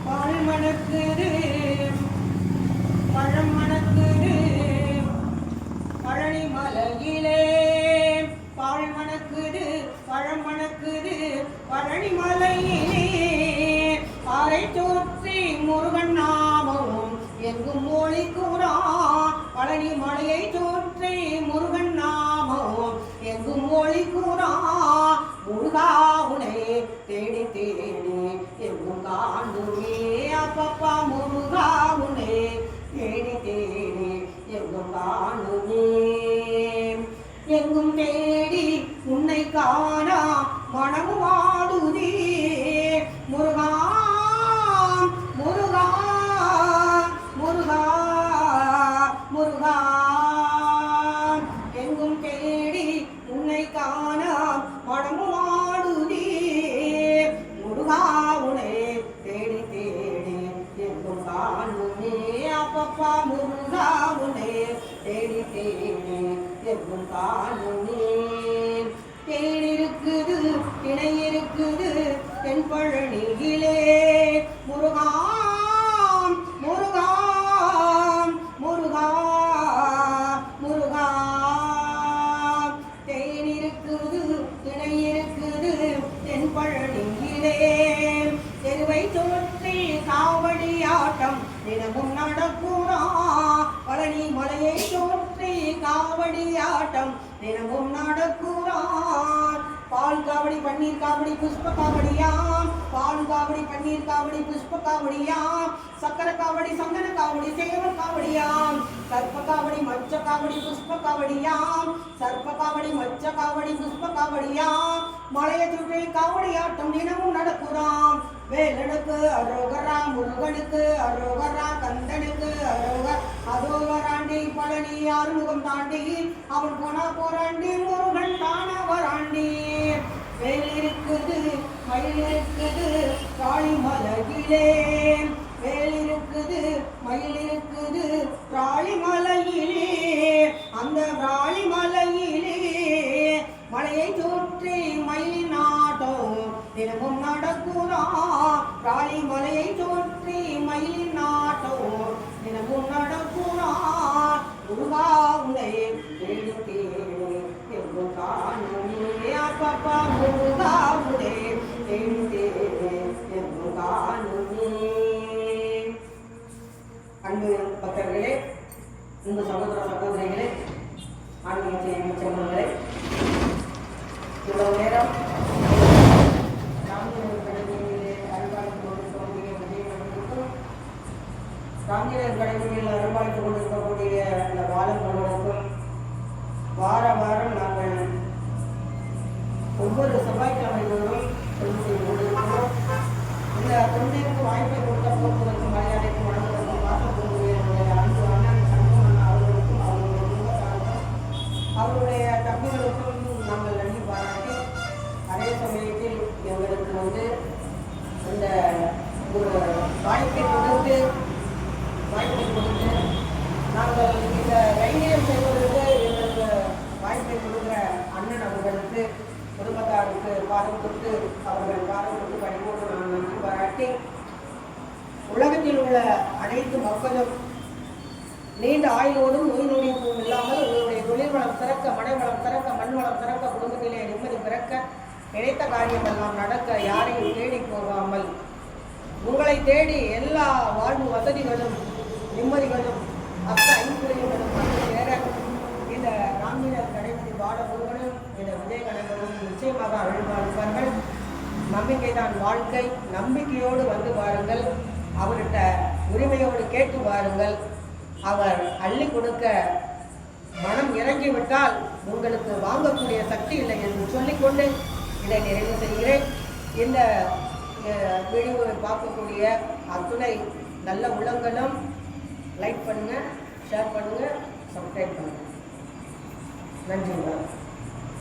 பால் மணக்குது பழம் மணக்குது பழனி மலையிலே பால் மணக்குது பழம் மணக்குது பழனி மலையிலே பாறை சுற்றி முருகன் நாமமும் எங்கும் மொழி கூறா பழனி மலையை சுற்றி முருகன் நாமமும் எங்கும் மொழி கூறா முருகா உனை தேடி தேடி எங்கும் காணுமே அப்பப்பா முருகா உனை தேடி தேடி எங்கும் காணுமே எங்கும் தேடி உன்னை காணா மனமு வாடுதே முருகா முருகா முருகா முருகா எங்கும் தேடி உன்னை காணா மனமு வாடுதே முருகா உனை தேடி தேடி எங்கும் காணுமே அப்பப்பா முருகா உனை தேடி தேடி எங்கும் காணுமே தேன் இருக்குது திணை இருக்குது தென் பழனியிலே முருகா முருகா முருகா முருகா தேன் இருக்குது திணை இருக்குது தென் பழனியிலே தெருவை சுற்றி காவடி ஆட்டம் தினமும் நடக்குறா பழனி மலையை சுற்றி காவடி ஆட்டம் தினமும் நடக்குறான் பால் காவடி பன்னீர் காவடி புஷ்ப காவடியாம் பால் காவடி பன்னீர் காவடி புஷ்ப காவடியாம் சக்கர காவடி சந்தன காவடி சேவல் காவடியாம் சர்ப்ப காவடி மச்ச காவடி புஷ்ப காவடியாம் சர்ப்ப காவடி மச்ச காவடி புஷ்ப காவடியாம் மலையை சுற்றி காவடி ஆட்டம் தினமும் நடக்குறாம் வேலனுக்கு அரோகரா முருகனுக்கு அரோகரா கந்தனுக்கு அரோகர் அதோவராண்டி பழனி ஆறுமுகம் தாண்டி அவன் போனா போராண்டி முருகன் தான வராண்டி வேல் இருக்குது மயில் இருக்குது காளி மலையிலே வேல் இருக்குது மயில் இருக்குது ராளி மலையிலே அந்த ராளி மலையிலே மலையை சுற்றி மயில் நாட்டம் தினமும் நடக்குறா ராளி மலையை சுற்றி மயில் நாட்டம் தினமும் நடக்குறா முருகா உனை தேடி தேடி எங்கும் காணுமே அப்பப்பா முருகா உனை தேடி தேடி எங்கும் காணுமே. அன்பு பக்தர்களே, அன்பு சகோதர சகோதரிகளே, ஆன்மீக செல்வங்களே, இவ்வளவு நேரம் ராமஜீரர் கடைகளில் அருள்பாலித்துக் கொண்டிருக்கக்கூடிய இந்த பாலங்களுக்கும் வார வாரம் நாங்கள் ஒவ்வொரு செவ்வாய்க்கிழமைகளும் தொண்டு செய்து கொண்டிருக்கிறோம். இந்த தொண்டிற்கு வாய்ப்பை கொடுத்த போக்குவரத்து மரியாதைக்கும் வழங்குவதற்கும் பார்க்கக்கூடிய அன்பு அண்ணன் சண்முகன் அவர்களுக்கும் அவருடைய குடும்பத்தாருக்கும் அவருடைய தம்பிகளுக்கும் நாங்கள் நன்றி பாராட்டி அதே சமயத்தில் எங்களுக்கு இந்த ஒரு வாய்ப்பை கொடுத்து நாங்கள் இந்த கைங்கரியம் செய்வதற்கு எங்களுக்கு வாய்ப்பை கொடுக்குற அண்ணன் அவர்களுக்கு குடும்பத்தாருக்கு பாடம் கொடுத்து அவர்கள் பாடம் கொடுத்து படிப்போடு நான் நன்றி பாராட்டி உலகத்தில் உள்ள அனைத்து மக்களும் நீண்ட ஆயுளோடும் நோய் நொடிப்பும் இல்லாமல் உங்களுடைய தொழில் வளம் சிறக்க, மனை வளம் சிறக்க, மண் வளம் சிறக்க, குடும்பத்திலே நிம்மதி பிறக்க, நினைத்த காரியமெல்லாம் நடக்க, யாரையும் தேடி போகாமல் உங்களை தேடி எல்லா வாழ்வு வசதிகளும் நிம்மதிகளும் ஐம்புரிகளும் வந்து சேர இந்த ராமஜீரர் கடைசி பாடமுருகனும் இந்த விஜயகணங்களும் நிச்சயமாக அருள்வாழ்வார்கள். நம்பிக்கைதான் வாழ்க்கை. நம்பிக்கையோடு வந்து பாருங்கள், அவர்கிட்ட உரிமையோடு கேட்டு பாருங்கள். அவர் அள்ளி கொடுக்க மனம் இறங்கிவிட்டால் உங்களுக்கு வாங்கக்கூடிய சக்தி இல்லை என்று சொல்லிக்கொண்டு இதை நிறைவு செய்கிறேன். இந்த வீடியோவை பார்க்கக்கூடிய அத்துணை நல்ல உள்ளங்களும் லைக் பண்ணுங்கள், ஷேர் பண்ணுங்கள், சப்ஸ்கிரைப் பண்ணுங்கள். நன்றி.